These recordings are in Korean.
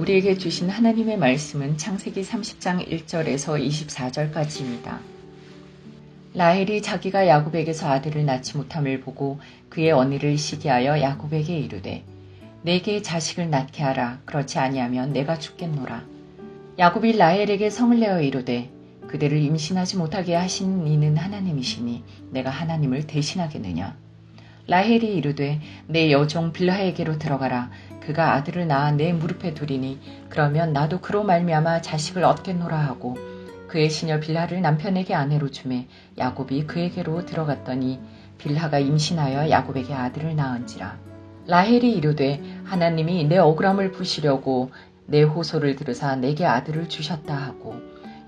우리에게 주신 하나님의 말씀은 창세기 30장 1절에서 24절까지입니다. 라헬이 자기가 야곱에게서 아들을 낳지 못함을 보고 그의 언니를 시기하여 야곱에게 이르되 내게 자식을 낳게 하라. 그렇지 아니하면 내가 죽겠노라. 야곱이 라헬에게 성을 내어 이르되 그대를 임신하지 못하게 하신 이는 하나님이시니 내가 하나님을 대신하겠느냐. 라헬이 이르되 내 여종 빌하에게로 들어가라. 그가 아들을 낳아 내 무릎에 두리니 그러면 나도 그로 말미암아 자식을 얻겠노라 하고 그의 시녀 빌하를 남편에게 아내로 주매 야곱이 그에게로 들어갔더니 빌하가 임신하여 야곱에게 아들을 낳은지라. 라헬이 이르되 하나님이 내 억울함을 푸시려고 내 호소를 들으사 내게 아들을 주셨다 하고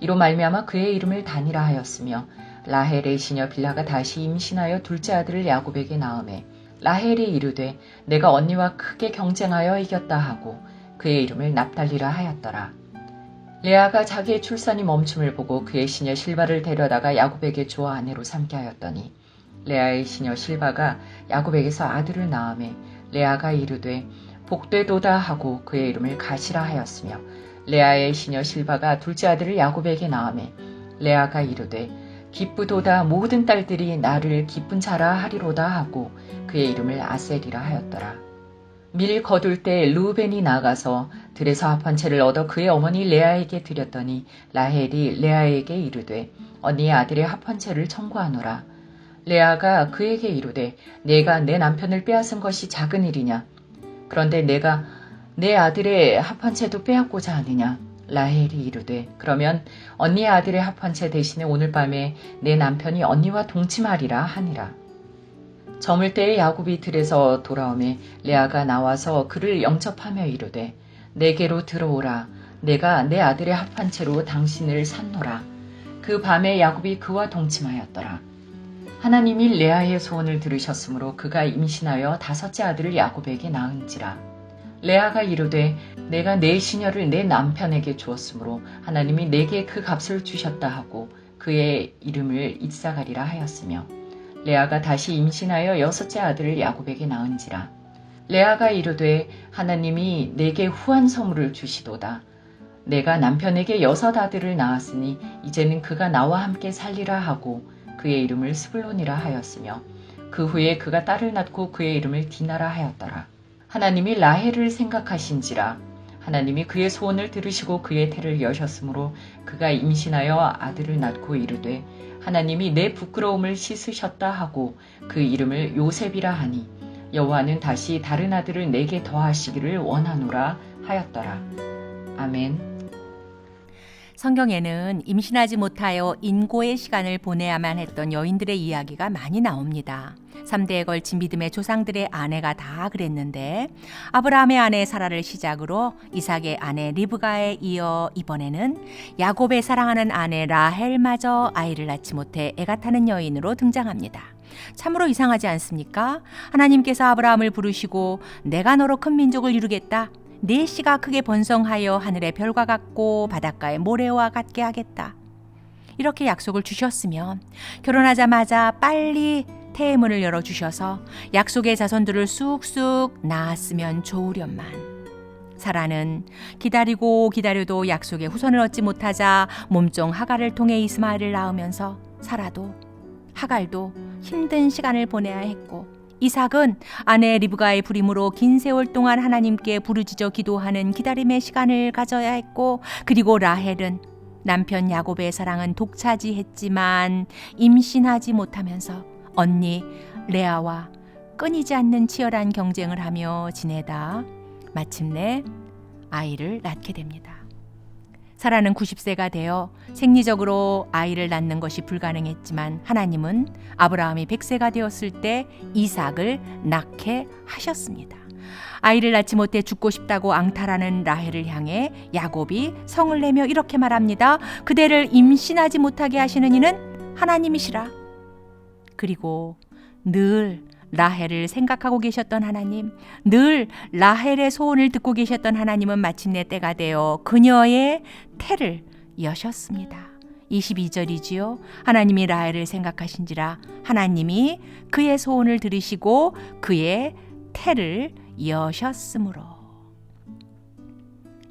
이로 말미암아 그의 이름을 단이라 하였으며 라헬의 시녀 빌하가 다시 임신하여 둘째 아들을 야곱에게 낳으매 라헬이 이르되 내가 언니와 크게 경쟁하여 이겼다 하고 그의 이름을 납달리라 하였더라. 레아가 자기의 출산이 멈춤을 보고 그의 시녀 실바를 데려다가 야곱에게 주어 아내로 삼게 하였더니 레아의 시녀 실바가 야곱에게서 아들을 낳으매 레아가 이르되 복되도다 하고 그의 이름을 가시라 하였으며 레아의 시녀 실바가 둘째 아들을 야곱에게 낳으매 레아가 이르되 기쁘도다 모든 딸들이 나를 기쁜 자라 하리로다 하고 그의 이름을 아셀이라 하였더라. 밀 거둘 때 르우벤이 나가서 들에서 합한 채를 얻어 그의 어머니 레아에게 드렸더니 라헬이 레아에게 이르되 언니의 아들의 합한 채를 청구하노라. 레아가 그에게 이르되 내가 내 남편을 빼앗은 것이 작은 일이냐. 그런데 내가 내 아들의 합한 채도 빼앗고자 하느냐. 라헬이 이르되 그러면 언니의 아들의 합한 채 대신에 오늘 밤에 내 남편이 언니와 동침하리라 하니라. 저물 때에 야곱이 들에서 돌아오매 레아가 나와서 그를 영접하며 이르되 내게로 들어오라. 내가 내 아들의 합한 채로 당신을 샀노라. 그 밤에 야곱이 그와 동침하였더라. 하나님이 레아의 소원을 들으셨으므로 그가 임신하여 다섯째 아들을 야곱에게 낳은지라. 레아가 이르되 내가 내 시녀를 내 남편에게 주었으므로 하나님이 내게 그 값을 주셨다 하고 그의 이름을 이사가리라 하였으며 레아가 다시 임신하여 여섯째 아들을 야곱에게 낳은지라. 레아가 이르되 하나님이 내게 후한 선물을 주시도다. 내가 남편에게 여섯 아들을 낳았으니 이제는 그가 나와 함께 살리라 하고 그의 이름을 스불론이라 하였으며 그 후에 그가 딸을 낳고 그의 이름을 디나라 하였더라. 하나님이 라헬을 생각하신지라. 하나님이 그의 소원을 들으시고 그의 태를 여셨으므로 그가 임신하여 아들을 낳고 이르되 하나님이 내 부끄러움을 씻으셨다 하고 그 이름을 요셉이라 하니 여호와는 다시 다른 아들을 내게 더하시기를 원하노라 하였더라. 아멘. 성경에는 임신하지 못하여 인고의 시간을 보내야만 했던 여인들의 이야기가 많이 나옵니다. 3대에 걸친 믿음의 조상들의 아내가 다 그랬는데 아브라함의 아내 사라를 시작으로 이삭의 아내 리브가에 이어 이번에는 야곱의 사랑하는 아내 라헬마저 아이를 낳지 못해 애가 타는 여인으로 등장합니다. 참으로 이상하지 않습니까? 하나님께서 아브라함을 부르시고 내가 너로 큰 민족을 이루겠다. 네 씨가 크게 번성하여 하늘의 별과 같고 바닷가의 모래와 같게 하겠다. 이렇게 약속을 주셨으면 결혼하자마자 빨리 태의 문을 열어주셔서 약속의 자손들을 쑥쑥 낳았으면 좋으련만. 사라는 기다리고 기다려도 약속의 후손을 얻지 못하자 몸종 하갈을 통해 이스마엘을 낳으면서 사라도 하갈도 힘든 시간을 보내야 했고 이삭은 아내 리브가의 부림으로 긴 세월 동안 하나님께 부르짖어 기도하는 기다림의 시간을 가져야 했고 그리고 라헬은 남편 야곱의 사랑은 독차지했지만 임신하지 못하면서 언니 레아와 끊이지 않는 치열한 경쟁을 하며 지내다 마침내 아이를 낳게 됩니다. 사라는 90세가 되어 생리적으로 아이를 낳는 것이 불가능했지만 하나님은 아브라함이 100세가 되었을 때 이삭을 낳게 하셨습니다. 아이를 낳지 못해 죽고 싶다고 앙탈하는 라헬을 향해 야곱이 성을 내며 이렇게 말합니다. 그대를 임신하지 못하게 하시는 이는 하나님이시라. 그리고 늘 라헬을 생각하고 계셨던 하나님, 늘 라헬의 소원을 듣고 계셨던 하나님은 마침내 때가 되어 그녀의 태를 여셨습니다. 22절이지요. 하나님이 라헬을 생각하신지라 하나님이 그의 소원을 들으시고 그의 태를 여셨으므로.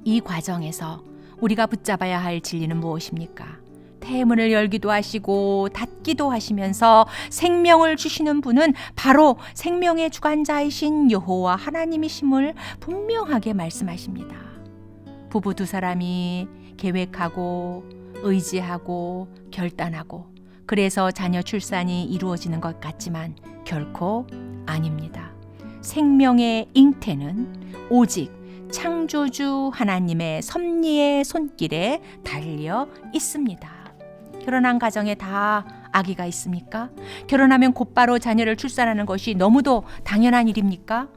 이 과정에서 우리가 붙잡아야 할 진리는 무엇입니까? 태문을 열기도 하시고 닫기도 하시면서 생명을 주시는 분은 바로 생명의 주관자이신 여호와 하나님이심을 분명하게 말씀하십니다. 부부 두 사람이 계획하고 의지하고 결단하고 그래서 자녀 출산이 이루어지는 것 같지만 결코 아닙니다. 생명의 잉태는 오직 창조주 하나님의 섭리의 손길에 달려 있습니다. 결혼한 가정에 다 아기가 있습니까? 결혼하면 곧바로 자녀를 출산하는 것이 너무도 당연한 일입니까?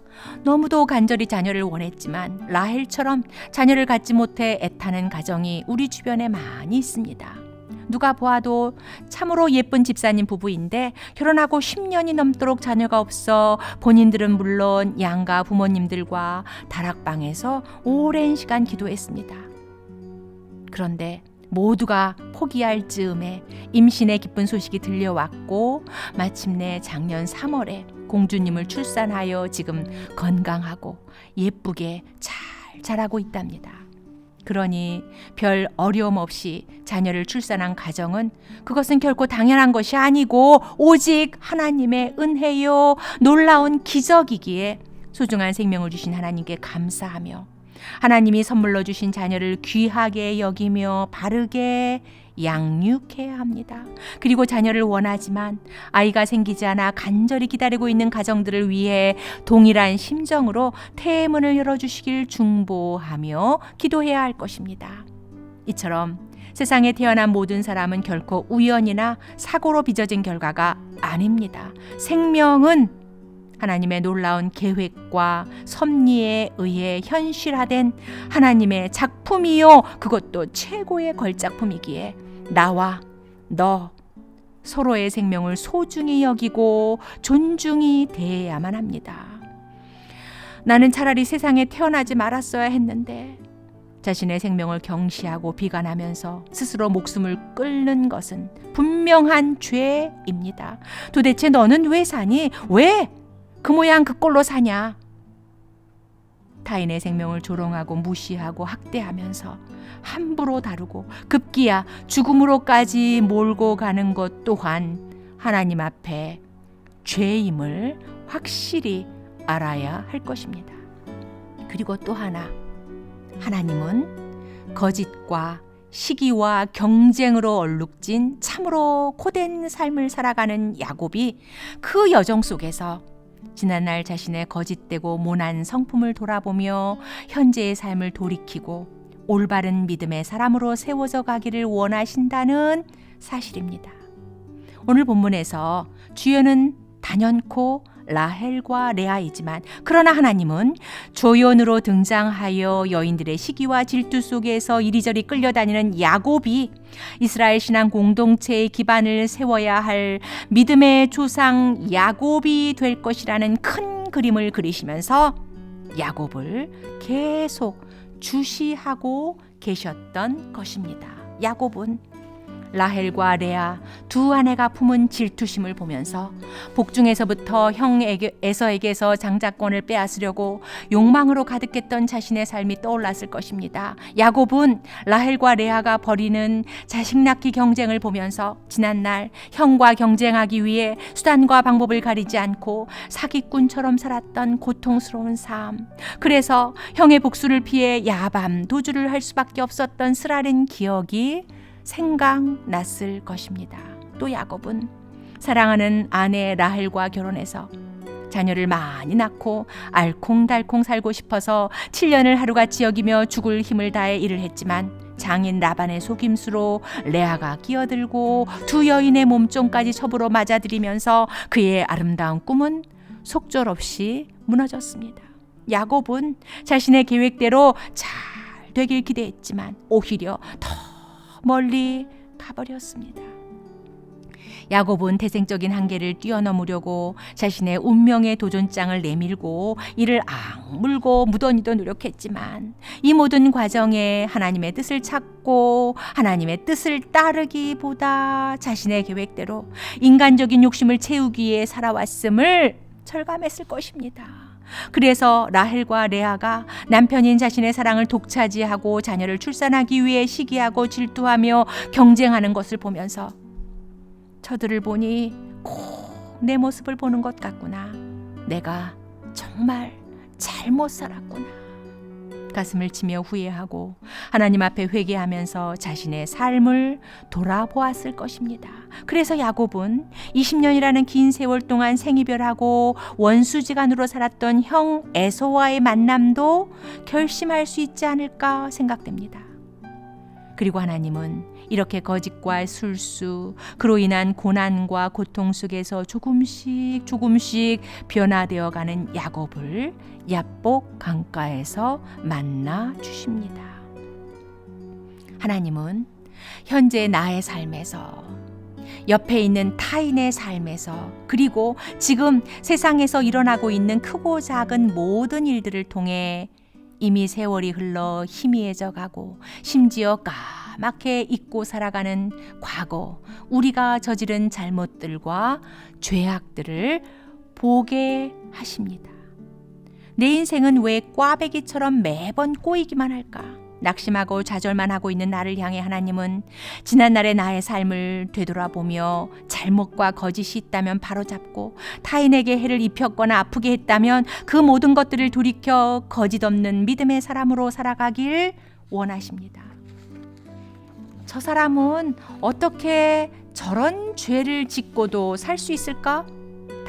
너무도 간절히 자녀를 원했지만 라헬처럼 자녀를 갖지 못해 애타는 가정이 우리 주변에 많이 있습니다. 누가 보아도 참으로 예쁜 집사님 부부인데 결혼하고 10년이 넘도록 자녀가 없어 본인들은 물론 양가 부모님들과 다락방에서 오랜 시간 기도했습니다. 그런데 모두가 포기할 즈음에 임신의 기쁜 소식이 들려왔고 마침내 작년 3월에 공주님을 출산하여 지금 건강하고 예쁘게 잘 자라고 있답니다. 그러니 별 어려움 없이 자녀를 출산한 가정은 그것은 결코 당연한 것이 아니고 오직 하나님의 은혜요 놀라운 기적이기에 소중한 생명을 주신 하나님께 감사하며 하나님이 선물로 주신 자녀를 귀하게 여기며 바르게 양육해야 합니다. 그리고 자녀를 원하지만 아이가 생기지 않아 간절히 기다리고 있는 가정들을 위해 동일한 심정으로 태문을 열어주시길 중보하며 기도해야 할 것입니다. 이처럼 세상에 태어난 모든 사람은 결코 우연이나 사고로 빚어진 결과가 아닙니다. 생명은 하나님의 놀라운 계획과 섭리에 의해 현실화된 하나님의 작품이요 그것도 최고의 걸작품이기에 나와 너 서로의 생명을 소중히 여기고 존중히 대해야만 합니다. 나는 차라리 세상에 태어나지 말았어야 했는데 자신의 생명을 경시하고 비관하면서 스스로 목숨을 끊는 것은 분명한 죄입니다. 도대체 너는 왜 사니? 왜? 그 모양 그 꼴로 사냐? 타인의 생명을 조롱하고 무시하고 학대하면서 함부로 다루고 급기야 죽음으로까지 몰고 가는 것 또한 하나님 앞에 죄임을 확실히 알아야 할 것입니다. 그리고 또 하나, 하나님은 거짓과 시기와 경쟁으로 얼룩진 참으로 고된 삶을 살아가는 야곱이 그 여정 속에서 지난날 자신의 거짓되고 모난 성품을 돌아보며 현재의 삶을 돌이키고 올바른 믿음의 사람으로 세워져 가기를 원하신다는 사실입니다. 오늘 본문에서 주연은 단연코 라헬과 레아이지만 그러나 하나님은 조연으로 등장하여 여인들의 시기와 질투 속에서 이리저리 끌려다니는 야곱이 이스라엘 신앙 공동체의 기반을 세워야 할 믿음의 조상 야곱이 될 것이라는 큰 그림을 그리시면서 야곱을 계속 주시하고 계셨던 것입니다. 야곱은 라헬과 레아 두 아내가 품은 질투심을 보면서 복중에서부터 형 에서에게서 장자권을 빼앗으려고 욕망으로 가득했던 자신의 삶이 떠올랐을 것입니다. 야곱은 라헬과 레아가 벌이는 자식 낳기 경쟁을 보면서 지난날 형과 경쟁하기 위해 수단과 방법을 가리지 않고 사기꾼처럼 살았던 고통스러운 삶, 그래서 형의 복수를 피해 야밤 도주를 할 수밖에 없었던 쓰라린 기억이 생각났을 것입니다. 또 야곱은 사랑하는 아내 라헬과 결혼해서 자녀를 많이 낳고 알콩달콩 살고 싶어서 7년을 하루같이 여기며 죽을 힘을 다해 일을 했지만 장인 라반의 속임수로 레아가 끼어들고 두 여인의 몸종까지 첩으로 맞아들이면서 그의 아름다운 꿈은 속절없이 무너졌습니다. 야곱은 자신의 계획대로 잘 되길 기대했지만 오히려 더 멀리 가버렸습니다. 야곱은 태생적인 한계를 뛰어넘으려고 자신의 운명의 도전장을 내밀고 이를 악물고 무던히도 노력했지만 이 모든 과정에 하나님의 뜻을 찾고 하나님의 뜻을 따르기보다 자신의 계획대로 인간적인 욕심을 채우기 위해 살아왔음을 절감했을 것입니다. 그래서 라헬과 레아가 남편인 자신의 사랑을 독차지하고 자녀를 출산하기 위해 시기하고 질투하며 경쟁하는 것을 보면서 저들을 보니 꼭 내 모습을 보는 것 같구나. 내가 정말 잘못 살았구나. 가슴을 치며 후회하고 하나님 앞에 회개하면서 자신의 삶을 돌아보았을 것입니다. 그래서 야곱은 20년이라는 긴 세월 동안 생이별하고 원수지간으로 살았던 형 에서와의 만남도 결심할 수 있지 않을까 생각됩니다. 그리고 하나님은 이렇게 거짓과 술수, 그로 인한 고난과 고통 속에서 조금씩 변화되어가는 야곱을 야복 강가에서 만나 주십니다. 하나님은 현재 나의 삶에서, 옆에 있는 타인의 삶에서, 그리고 지금 세상에서 일어나고 있는 크고 작은 모든 일들을 통해 이미 세월이 흘러 희미해져 가고 심지어 까맣게 잊고 살아가는 과거, 우리가 저지른 잘못들과 죄악들을 보게 하십니다. 내 인생은 왜 꽈배기처럼 매번 꼬이기만 할까? 낙심하고 좌절만 하고 있는 나를 향해 하나님은 지난날의 나의 삶을 되돌아보며 잘못과 거짓이 있다면 바로잡고 타인에게 해를 입혔거나 아프게 했다면 그 모든 것들을 돌이켜 거짓 없는 믿음의 사람으로 살아가길 원하십니다. 저 사람은 어떻게 저런 죄를 짓고도 살 수 있을까?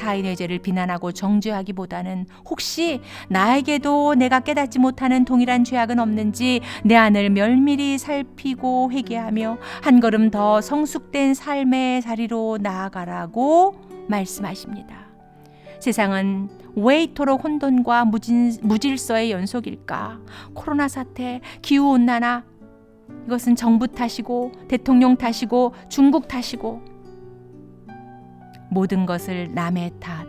타인의 죄를 비난하고 정죄하기보다는 혹시 나에게도 내가 깨닫지 못하는 동일한 죄악은 없는지 내 안을 면밀히 살피고 회개하며 한 걸음 더 성숙된 삶의 자리로 나아가라고 말씀하십니다. 세상은 왜 이토록 혼돈과 무질서의 연속일까? 코로나 사태, 기후온난화, 이것은 정부 탓이고 대통령 탓이고 중국 탓이고 모든 것을 남의 탓,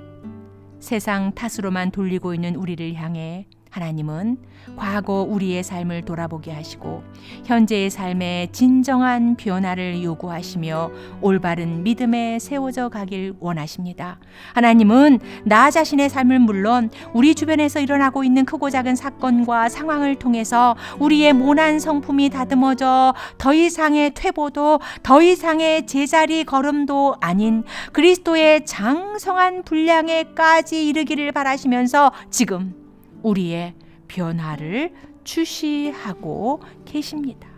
세상 탓으로만 돌리고 있는 우리를 향해 하나님은 과거 우리의 삶을 돌아보게 하시고 현재의 삶에 진정한 변화를 요구하시며 올바른 믿음에 세워져 가길 원하십니다. 하나님은 나 자신의 삶을 물론 우리 주변에서 일어나고 있는 크고 작은 사건과 상황을 통해서 우리의 모난 성품이 다듬어져 더 이상의 퇴보도 더 이상의 제자리 걸음도 아닌 그리스도의 장성한 분량에까지 이르기를 바라시면서 지금 우리의 변화를 주시하고 계십니다.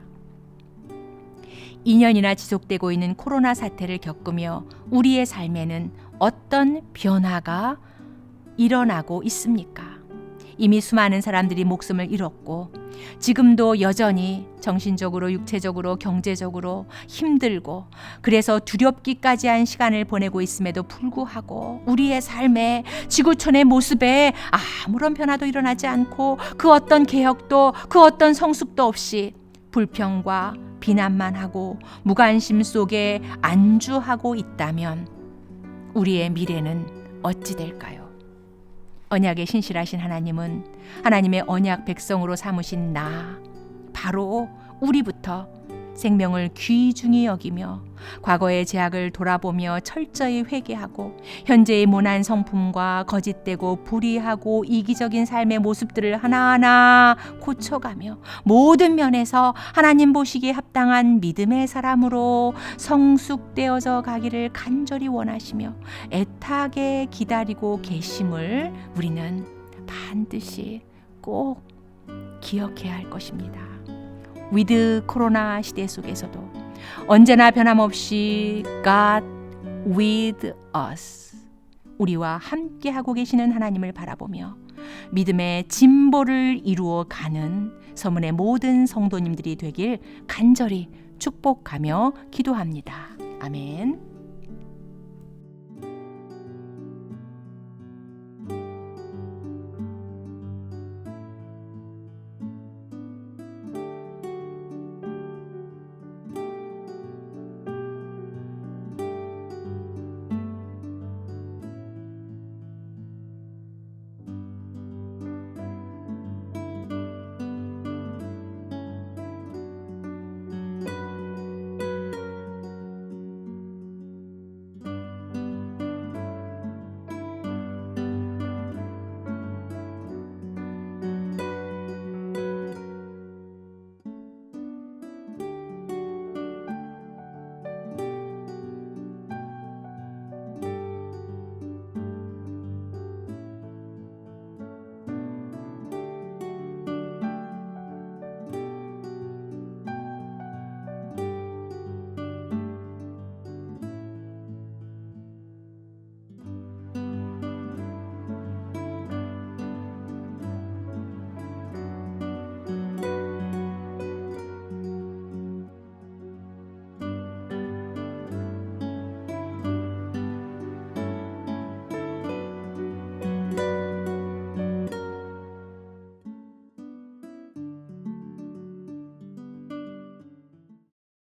2년이나 지속되고 있는 코로나 사태를 겪으며 우리의 삶에는 어떤 변화가 일어나고 있습니까? 이미 수많은 사람들이 목숨을 잃었고 지금도 여전히 정신적으로, 육체적으로, 경제적으로 힘들고 그래서 두렵기까지 한 시간을 보내고 있음에도 불구하고 우리의 삶에 지구촌의 모습에 아무런 변화도 일어나지 않고 그 어떤 개혁도 그 어떤 성숙도 없이 불평과 비난만 하고 무관심 속에 안주하고 있다면 우리의 미래는 어찌 될까요? 언약에 신실하신 하나님은 하나님의 언약 백성으로 삼으신 나, 바로 우리부터 생명을 귀중히 여기며 과거의 죄악을 돌아보며 철저히 회개하고 현재의 모난 성품과 거짓되고 불의하고 이기적인 삶의 모습들을 하나하나 고쳐가며 모든 면에서 하나님 보시기에 합당한 믿음의 사람으로 성숙되어져 가기를 간절히 원하시며 애타게 기다리고 계심을 우리는 반드시 꼭 기억해야 할 것입니다. 위드 코로나 시대 속에서도 언제나 변함없이 God with us, 우리와 함께하고 계시는 하나님을 바라보며 믿음의 진보를 이루어 가는 서문의 모든 성도님들이 되길 간절히 축복하며 기도합니다. 아멘.